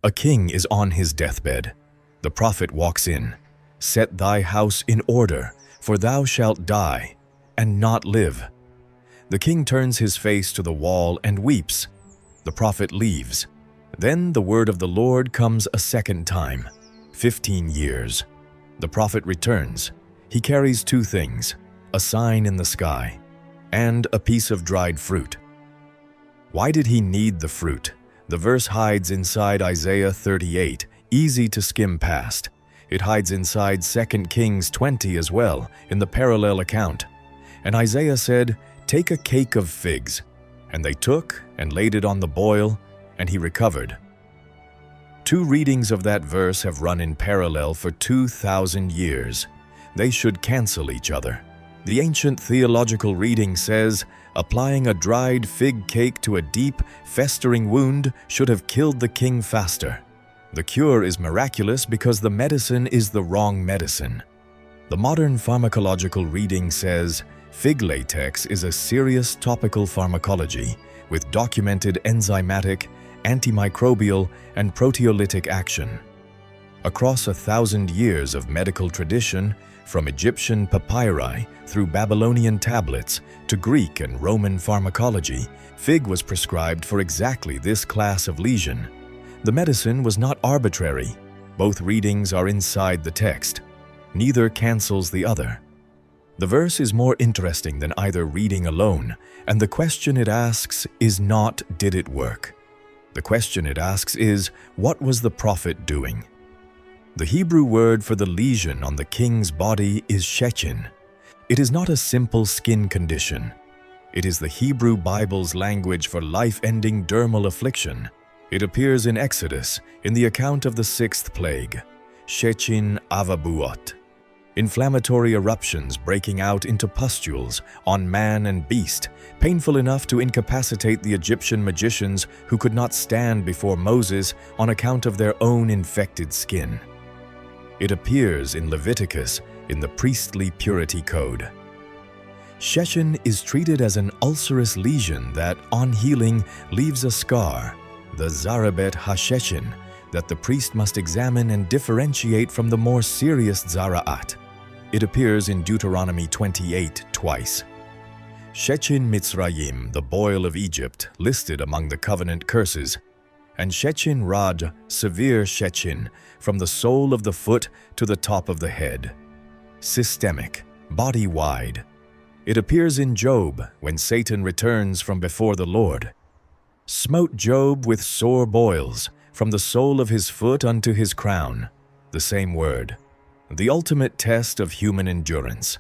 A king is on his deathbed. The prophet walks in. Set thy house in order, for thou shalt die, and not live. The king turns his face to the wall and weeps. The prophet leaves. Then the word of the Lord comes a second time, 15 years. The prophet returns. He carries two things, a sign in the sky, and a piece of dried fruit. Why did he need the fruit? The verse hides inside Isaiah 38, easy to skim past. It hides inside 2 Kings 20 as well, in the parallel account. And Isaiah said, "Take a cake of figs." And they took and laid it on the boil, and he recovered. Two readings of that verse have run in parallel for 2,000 years. They should cancel each other. The ancient theological reading says, applying a dried fig cake to a deep, festering wound should have killed the king faster. The cure is miraculous because the medicine is the wrong medicine. The modern pharmacological reading says, fig latex is a serious topical pharmacology with documented enzymatic, antimicrobial, and proteolytic action. Across 1,000 years of medical tradition, from Egyptian papyri through Babylonian tablets to Greek and Roman pharmacology, fig was prescribed for exactly this class of lesion. The medicine was not arbitrary. Both readings are inside the text. Neither cancels the other. The verse is more interesting than either reading alone, and the question it asks is not, did it work? The question it asks is, what was the prophet doing? The Hebrew word for the lesion on the king's body is shechin. It is not a simple skin condition. It is the Hebrew Bible's language for life-ending dermal affliction. It appears in Exodus, in the account of the 6th plague, shechin avabuot. Inflammatory eruptions breaking out into pustules on man and beast, painful enough to incapacitate the Egyptian magicians who could not stand before Moses on account of their own infected skin. It appears in Leviticus in the priestly purity code. Shechin is treated as an ulcerous lesion that, on healing, leaves a scar, the zarabet ha-shechin, that the priest must examine and differentiate from the more serious zara'at. It appears in Deuteronomy 28 twice. Shechin Mitzrayim, the boil of Egypt, listed among the covenant curses, and shechin raj, severe shechin, from the sole of the foot to the top of the head. Systemic, body-wide. It appears in Job when Satan returns from before the Lord. Smote Job with sore boils, from the sole of his foot unto his crown. The same word. The ultimate test of human endurance.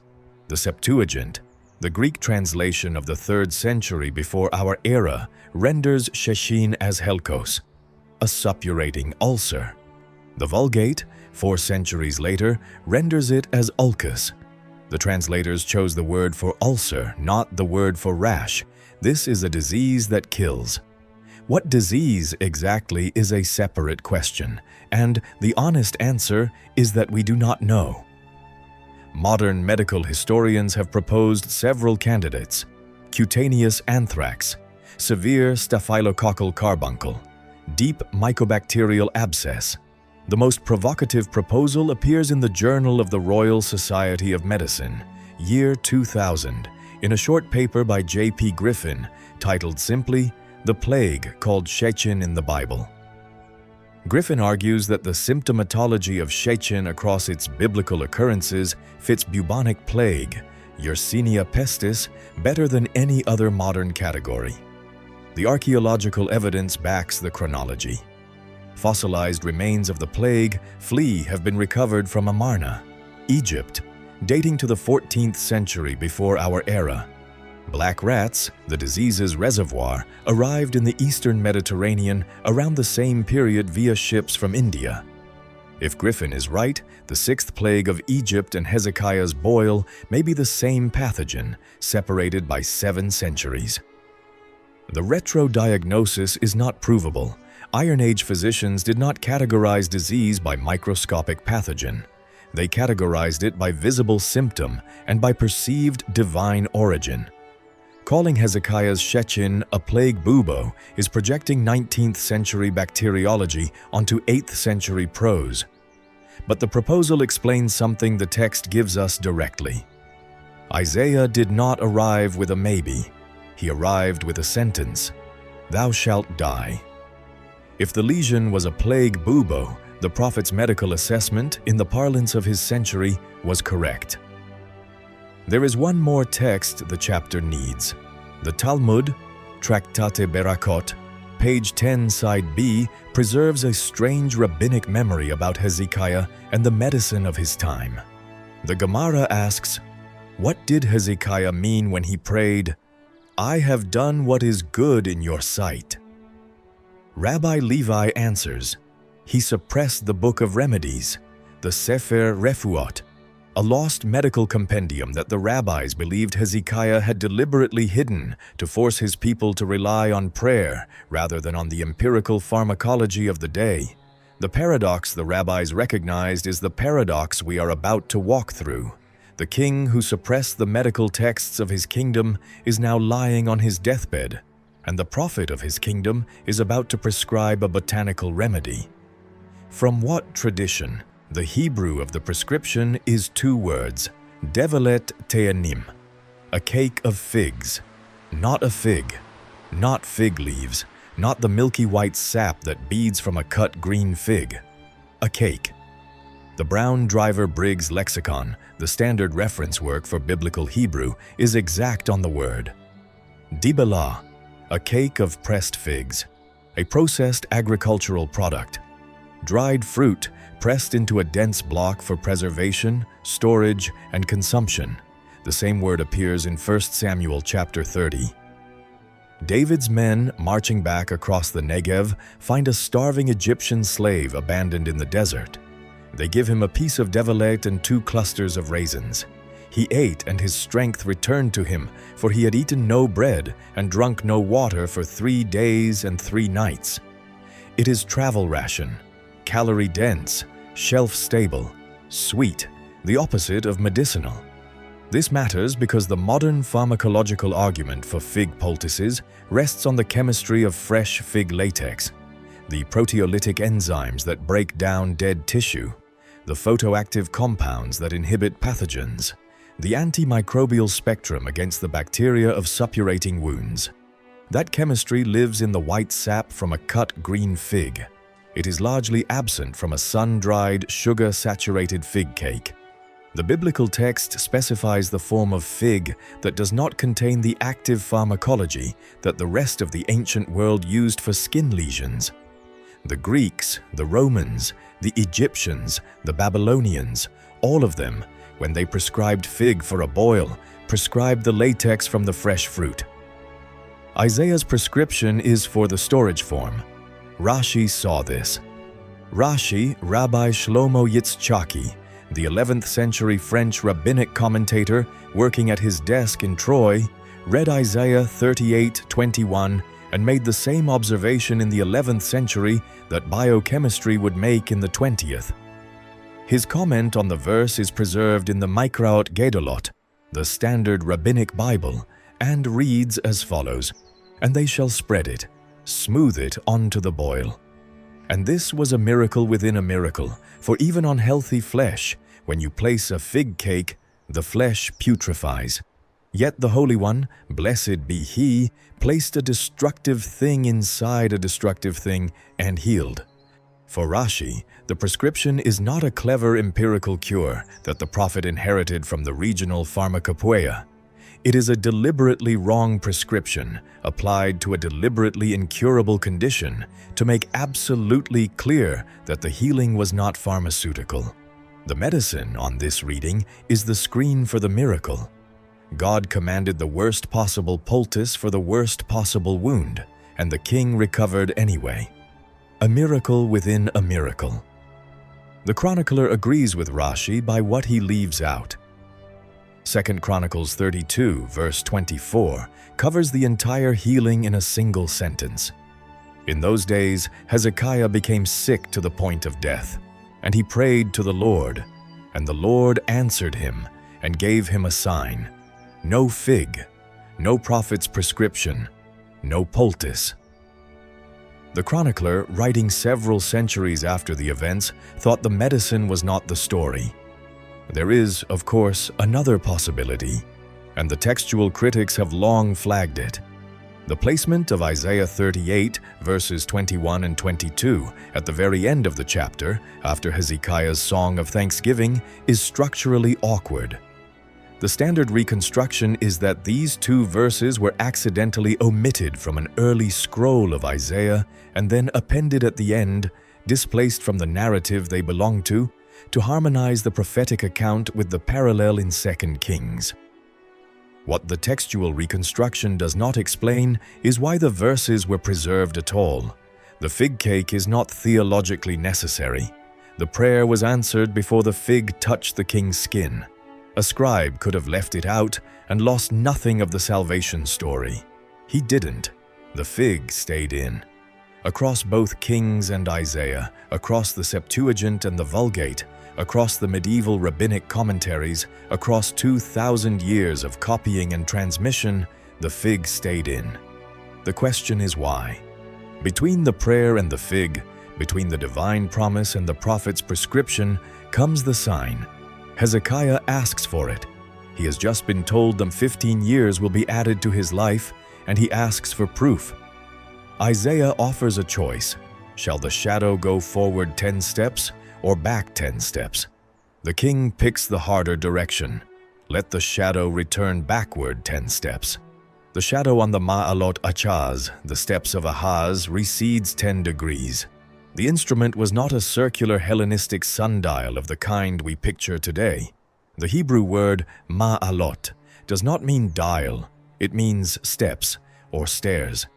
The Septuagint, the Greek translation of the 3rd century before our era, renders shechin as helkos, a suppurating ulcer. The Vulgate, 4 centuries later, renders it as ulcus. The translators chose the word for ulcer, not the word for rash. This is a disease that kills. What disease exactly is a separate question, and the honest answer is that we do not know. Modern medical historians have proposed several candidates: cutaneous anthrax, severe staphylococcal carbuncle, deep mycobacterial abscess. The most provocative proposal appears in the Journal of the Royal Society of Medicine, year 2000, in a short paper by J.P. Griffin, titled simply, "The Plague Called Shechin in the Bible." Griffin argues that the symptomatology of shechin across its biblical occurrences fits bubonic plague, Yersinia pestis, better than any other modern category. The archaeological evidence backs the chronology. Fossilized remains of the plague, flea, have been recovered from Amarna, Egypt, dating to the 14th century before our era. Black rats, the disease's reservoir, arrived in the eastern Mediterranean around the same period via ships from India. If Griffin is right, the 6th plague of Egypt and Hezekiah's boil may be the same pathogen, separated by 7 centuries. The retrodiagnosis is not provable. Iron Age physicians did not categorize disease by microscopic pathogen. They categorized it by visible symptom and by perceived divine origin. Calling Hezekiah's shechin a plague bubo is projecting 19th century bacteriology onto 8th century prose. But the proposal explains something the text gives us directly. Isaiah did not arrive with a maybe. He arrived with a sentence, "Thou shalt die." If the lesion was a plague bubo, the prophet's medical assessment, in the parlance of his century, was correct. There is one more text the chapter needs. The Talmud, Tractate Berakhot, page 10, side B, preserves a strange rabbinic memory about Hezekiah and the medicine of his time. The Gemara asks, what did Hezekiah mean when he prayed, "I have done what is good in your sight"? Rabbi Levi answers, he suppressed the Book of Remedies, the Sefer Refuot, a lost medical compendium that the rabbis believed Hezekiah had deliberately hidden to force his people to rely on prayer rather than on the empirical pharmacology of the day. The paradox the rabbis recognized is the paradox we are about to walk through. The king who suppressed the medical texts of his kingdom is now lying on his deathbed, and the prophet of his kingdom is about to prescribe a botanical remedy. From what tradition? The Hebrew of the prescription is two words, develet teanim, a cake of figs, not a fig, not fig leaves, not the milky white sap that beads from a cut green fig, a cake. The Brown Driver Briggs lexicon, the standard reference work for biblical Hebrew, is exact on the word. Dibelah, a cake of pressed figs, a processed agricultural product. Dried fruit, pressed into a dense block for preservation, storage, and consumption. The same word appears in 1 Samuel chapter 30. David's men, marching back across the Negev, find a starving Egyptian slave abandoned in the desert. They give him a piece of develet and 2 clusters of raisins. He ate, and his strength returned to him, for he had eaten no bread and drunk no water for 3 days and 3 nights. It is travel ration, calorie-dense, shelf-stable, sweet, the opposite of medicinal. This matters because the modern pharmacological argument for fig poultices rests on the chemistry of fresh fig latex, the proteolytic enzymes that break down dead tissue, the photoactive compounds that inhibit pathogens, the antimicrobial spectrum against the bacteria of suppurating wounds. That chemistry lives in the white sap from a cut green fig. It is largely absent from a sun-dried, sugar-saturated fig cake. The biblical text specifies the form of fig that does not contain the active pharmacology that the rest of the ancient world used for skin lesions. The Greeks, the Romans, the Egyptians, the Babylonians, all of them, when they prescribed fig for a boil, prescribed the latex from the fresh fruit. Isaiah's prescription is for the storage form. Rashi saw this. Rashi, Rabbi Shlomo Yitzchaki, the 11th century French rabbinic commentator working at his desk in Troy, read Isaiah 38:21 and made the same observation in the 11th century that biochemistry would make in the 20th. His comment on the verse is preserved in the Mikraot Gedolot, the standard rabbinic Bible, and reads as follows, "And they shall spread it, smooth it onto the boil." And this was a miracle within a miracle, for even on healthy flesh, when you place a fig cake, the flesh putrefies. Yet the Holy One, blessed be He, placed a destructive thing inside a destructive thing and healed. For Rashi, the prescription is not a clever empirical cure that the prophet inherited from the regional pharmacopoeia. It is a deliberately wrong prescription applied to a deliberately incurable condition to make absolutely clear that the healing was not pharmaceutical. The medicine on this reading is the screen for the miracle. God commanded the worst possible poultice for the worst possible wound, and the king recovered anyway. A miracle within a miracle. The chronicler agrees with Rashi by what he leaves out. 2 Chronicles 32, verse 24, covers the entire healing in a single sentence. In those days, Hezekiah became sick to the point of death, and he prayed to the Lord, and the Lord answered him and gave him a sign, no fig, no prophet's prescription, no poultice. The chronicler, writing several centuries after the events, thought the medicine was not the story. There is, of course, another possibility, and the textual critics have long flagged it. The placement of Isaiah 38, verses 21 and 22, at the very end of the chapter, after Hezekiah's song of thanksgiving, is structurally awkward. The standard reconstruction is that these two verses were accidentally omitted from an early scroll of Isaiah and then appended at the end, displaced from the narrative they belong to harmonize the prophetic account with the parallel in 2 Kings. What the textual reconstruction does not explain is why the verses were preserved at all. The fig cake is not theologically necessary. The prayer was answered before the fig touched the king's skin. A scribe could have left it out and lost nothing of the salvation story. He didn't. The fig stayed in. Across both Kings and Isaiah, across the Septuagint and the Vulgate, across the medieval rabbinic commentaries, across 2,000 years of copying and transmission, the fig stayed in. The question is why? Between the prayer and the fig, between the divine promise and the prophet's prescription, comes the sign. Hezekiah asks for it. He has just been told them 15 years will be added to his life, and he asks for proof. Isaiah offers a choice. Shall the shadow go forward 10 steps or back 10 steps? The king picks the harder direction. Let the shadow return backward 10 steps. The shadow on the Ma'alot Achaz, the steps of Ahaz, recedes 10 degrees. The instrument was not a circular Hellenistic sundial of the kind we picture today. The Hebrew word ma'alot does not mean dial, it means steps or stairs.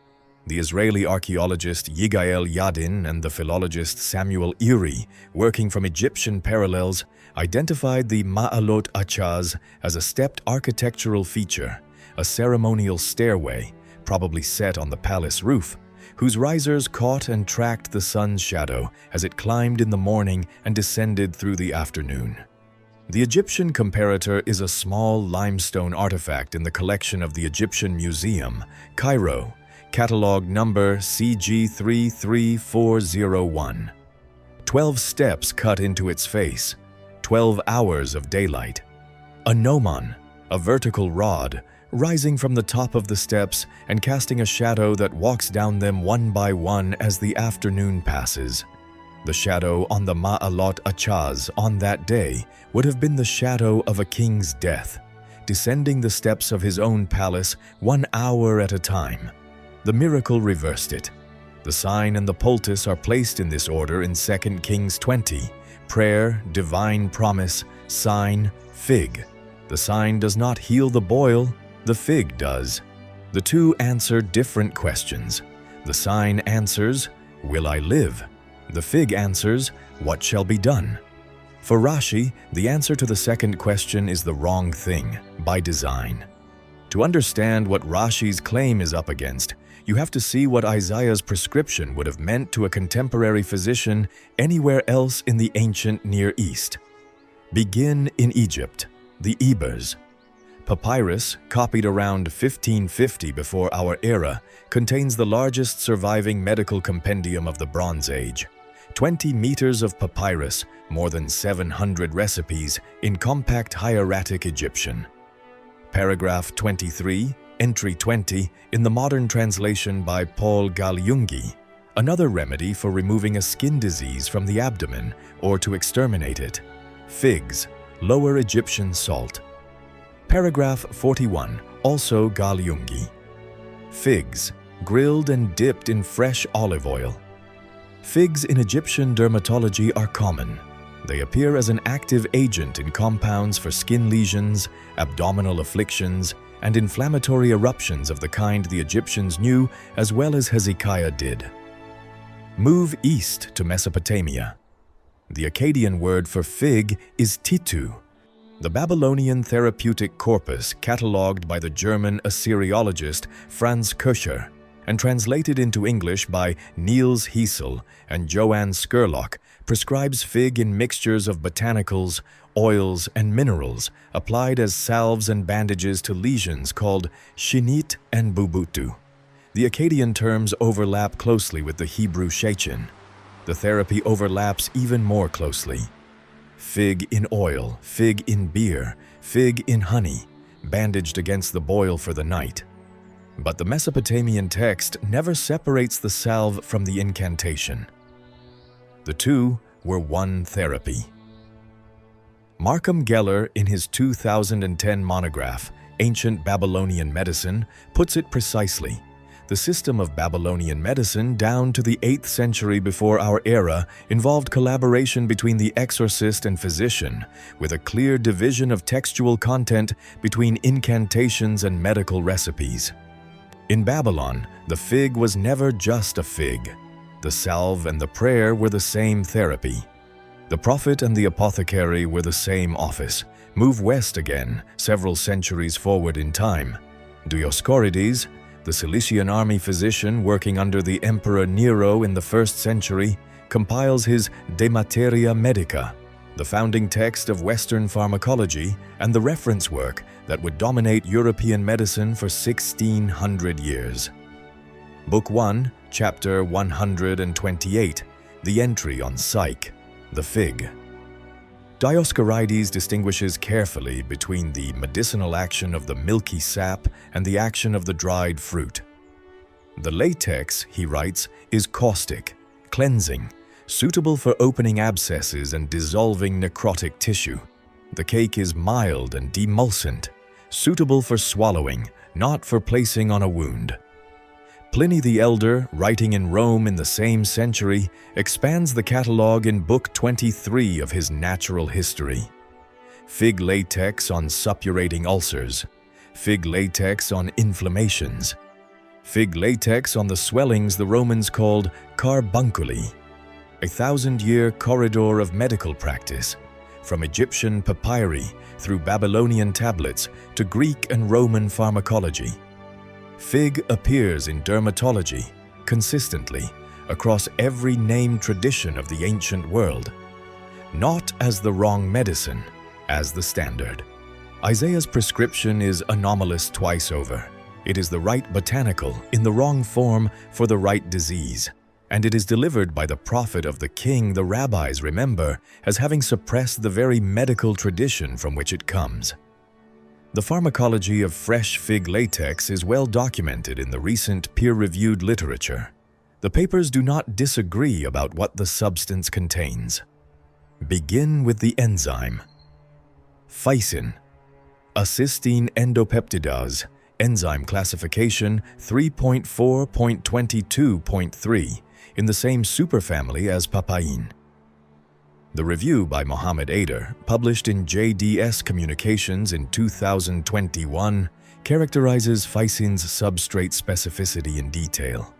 The Israeli archaeologist Yigael Yadin and the philologist Samuel Uri, working from Egyptian parallels, identified the Ma'alot Achaz as a stepped architectural feature, a ceremonial stairway, probably set on the palace roof, whose risers caught and tracked the sun's shadow as it climbed in the morning and descended through the afternoon. The Egyptian comparator is a small limestone artifact in the collection of the Egyptian Museum, Cairo, catalog number CG33401. 12 steps cut into its face, 12 hours of daylight. A gnomon, a vertical rod, rising from the top of the steps and casting a shadow that walks down them one by one as the afternoon passes. The shadow on the Ma'alot Achaz on that day would have been the shadow of a king's death, descending the steps of his own palace 1 hour at a time. The miracle reversed it. The sign and the poultice are placed in this order in 2 Kings 20. Prayer, divine promise, sign, fig. The sign does not heal the boil, the fig does. The two answer different questions. The sign answers, "Will I live?" The fig answers, "What shall be done?" For Rashi, the answer to the second question is the wrong thing, by design. To understand what Rashi's claim is up against, you have to see what Isaiah's prescription would have meant to a contemporary physician anywhere else in the ancient Near East. Begin in Egypt, the Ebers. Papyrus, copied around 1550 before our era, contains the largest surviving medical compendium of the Bronze Age. 20 meters of papyrus, more than 700 recipes in compact hieratic Egyptian. Paragraph 23, entry 20, in the modern translation by Paul Galjungi, another remedy for removing a skin disease from the abdomen or to exterminate it. Figs, Lower Egyptian salt. Paragraph 41, also Galjungi. Figs, grilled and dipped in fresh olive oil. Figs in Egyptian dermatology are common. They appear as an active agent in compounds for skin lesions, abdominal afflictions, and inflammatory eruptions of the kind the Egyptians knew as well as Hezekiah did. Move east to Mesopotamia. The Akkadian word for fig is titu. The Babylonian therapeutic corpus, catalogued by the German Assyriologist Franz Köscher and translated into English by Niels Hiesel and Joanne Skurlock, prescribes fig in mixtures of botanicals, oils, and minerals applied as salves and bandages to lesions called shinit and bubutu. The Akkadian terms overlap closely with the Hebrew shechin. The therapy overlaps even more closely. Fig in oil, fig in beer, fig in honey, bandaged against the boil for the night. But the Mesopotamian text never separates the salve from the incantation. The two were one therapy. Markham Geller, in his 2010 monograph, Ancient Babylonian Medicine, puts it precisely. The system of Babylonian medicine down to the 8th century before our era involved collaboration between the exorcist and physician, with a clear division of textual content between incantations and medical recipes. In Babylon, the fig was never just a fig. The salve and the prayer were the same therapy. The prophet and the apothecary were the same office. Move west again, several centuries forward in time. Dioscorides, the Cilician army physician working under the Emperor Nero in the 1st century, compiles his De Materia Medica, the founding text of Western pharmacology and the reference work that would dominate European medicine for 1600 years. Book 1, Chapter 128, the entry on Psyche, the fig. Dioscorides distinguishes carefully between the medicinal action of the milky sap and the action of the dried fruit. The latex, he writes, is caustic, cleansing, suitable for opening abscesses and dissolving necrotic tissue. The cake is mild and demulcent, suitable for swallowing, not for placing on a wound. Pliny the Elder, writing in Rome in the same century, expands the catalogue in Book 23 of his Natural History. Fig latex on suppurating ulcers, fig latex on inflammations, fig latex on the swellings the Romans called carbunculi, a 1,000-year corridor of medical practice, from Egyptian papyri through Babylonian tablets to Greek and Roman pharmacology. Fig appears in dermatology consistently across every named tradition of the ancient world, not as the wrong medicine, as the standard. Isaiah's prescription is anomalous twice over. It is the right botanical in the wrong form for the right disease, and it is delivered by the prophet of the king the rabbis remember as having suppressed the very medical tradition from which it comes. The pharmacology of fresh fig latex is well documented in the recent peer-reviewed literature. The papers do not disagree about what the substance contains. Begin with the enzyme. Ficin, a cysteine endopeptidase, enzyme classification 3.4.22.3, in the same superfamily as papain. The review by Mohammed Ader, published in JDS Communications in 2021, characterizes ficin's substrate specificity in detail.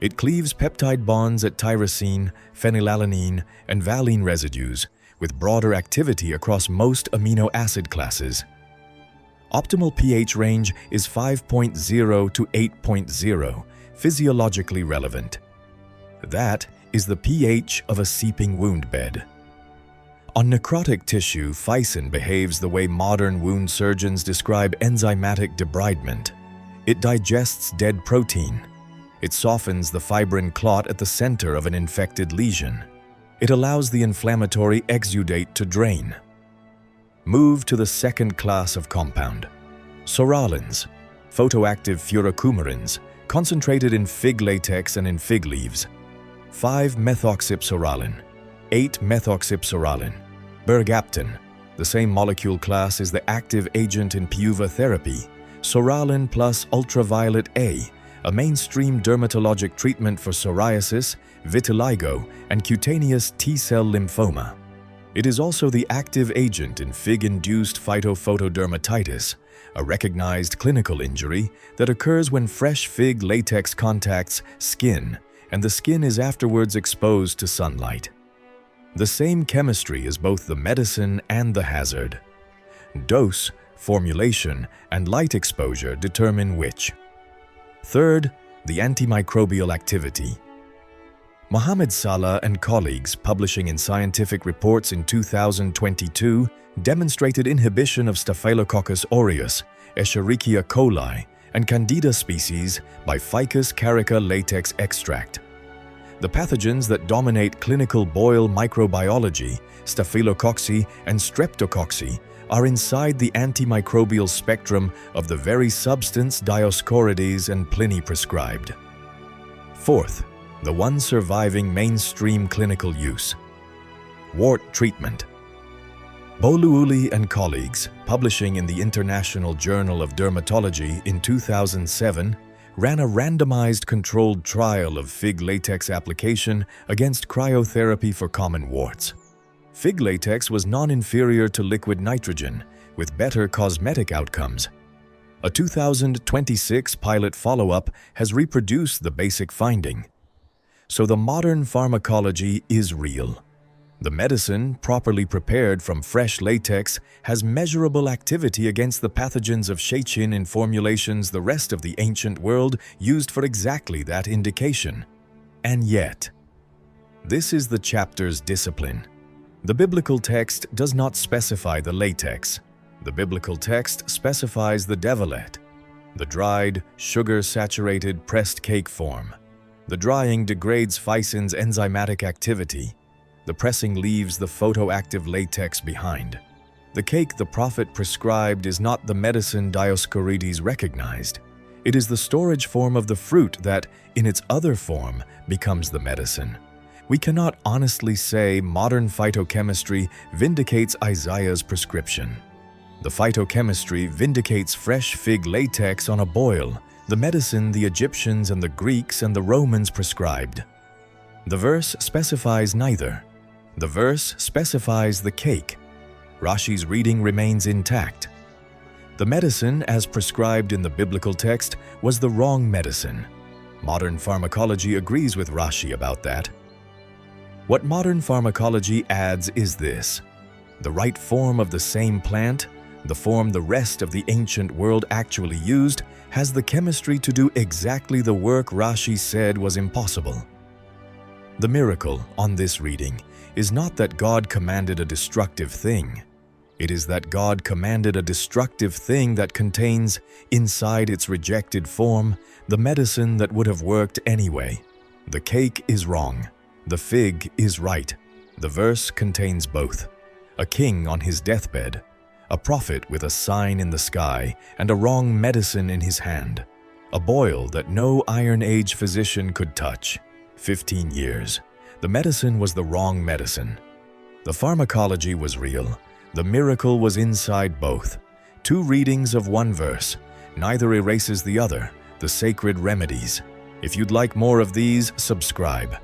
It cleaves peptide bonds at tyrosine, phenylalanine, and valine residues, with broader activity across most amino acid classes. Optimal pH range is 5.0 to 8.0, physiologically relevant. That is the pH of a seeping wound bed. On necrotic tissue, ficin behaves the way modern wound surgeons describe enzymatic debridement. It digests dead protein. It softens the fibrin clot at the center of an infected lesion. It allows the inflammatory exudate to drain. Move to the second class of compound. Psoralens, photoactive furocoumarins, concentrated in fig latex and in fig leaves. 5-methoxypsoralen, 8-methoxypsoralen. Bergaptan, the same molecule class is the active agent in Piuva therapy. Psoralen plus ultraviolet A, a mainstream dermatologic treatment for psoriasis, vitiligo, and cutaneous T-cell lymphoma. It is also the active agent in fig-induced phytophotodermatitis, a recognized clinical injury that occurs when fresh fig latex contacts skin, and the skin is afterwards exposed to sunlight. The same chemistry is both the medicine and the hazard. Dose, formulation, and light exposure determine which. Third, the antimicrobial activity. Mohammed Salah and colleagues, publishing in Scientific Reports in 2022, demonstrated inhibition of Staphylococcus aureus, Escherichia coli, and Candida species by Ficus carica latex extract. The pathogens that dominate clinical boil microbiology, Staphylococci and Streptococci, are inside the antimicrobial spectrum of the very substance Dioscorides and Pliny prescribed. Fourth, the one surviving mainstream clinical use: wart treatment. Bohlooli and colleagues, publishing in the International Journal of Dermatology in 2007, ran a randomized controlled trial of fig latex application against cryotherapy for common warts. Fig latex was non-inferior to liquid nitrogen, with better cosmetic outcomes. A 2026 pilot follow-up has reproduced the basic finding. So the modern pharmacology is real. The medicine, properly prepared from fresh latex, has measurable activity against the pathogens of shechin in formulations the rest of the ancient world used for exactly that indication. And yet, this is the chapter's discipline. The biblical text does not specify the latex. The biblical text specifies the devilet, the dried, sugar-saturated pressed cake form. The drying degrades ficin's enzymatic activity. The pressing leaves the photoactive latex behind. The cake the prophet prescribed is not the medicine Dioscorides recognized. It is the storage form of the fruit that, in its other form, becomes the medicine. We cannot honestly say modern phytochemistry vindicates Isaiah's prescription. The phytochemistry vindicates fresh fig latex on a boil, the medicine the Egyptians and the Greeks and the Romans prescribed. The verse specifies neither. The verse specifies the cake. Rashi's reading remains intact. The medicine, as prescribed in the biblical text, was the wrong medicine. Modern pharmacology agrees with Rashi about that. What modern pharmacology adds is this: the right form of the same plant, the form the rest of the ancient world actually used, has the chemistry to do exactly the work Rashi said was impossible. The miracle on this reading is not that God commanded a destructive thing. It is that God commanded a destructive thing that contains, inside its rejected form, the medicine that would have worked anyway. The cake is wrong. The fig is right. The verse contains both. A king on his deathbed, a prophet with a sign in the sky and a wrong medicine in his hand, a boil that no Iron Age physician could touch. 15 years. The medicine was the wrong medicine. The pharmacology was real. The miracle was inside both. Two readings of one verse. Neither erases the other. The sacred remedies. If you'd like more of these, subscribe.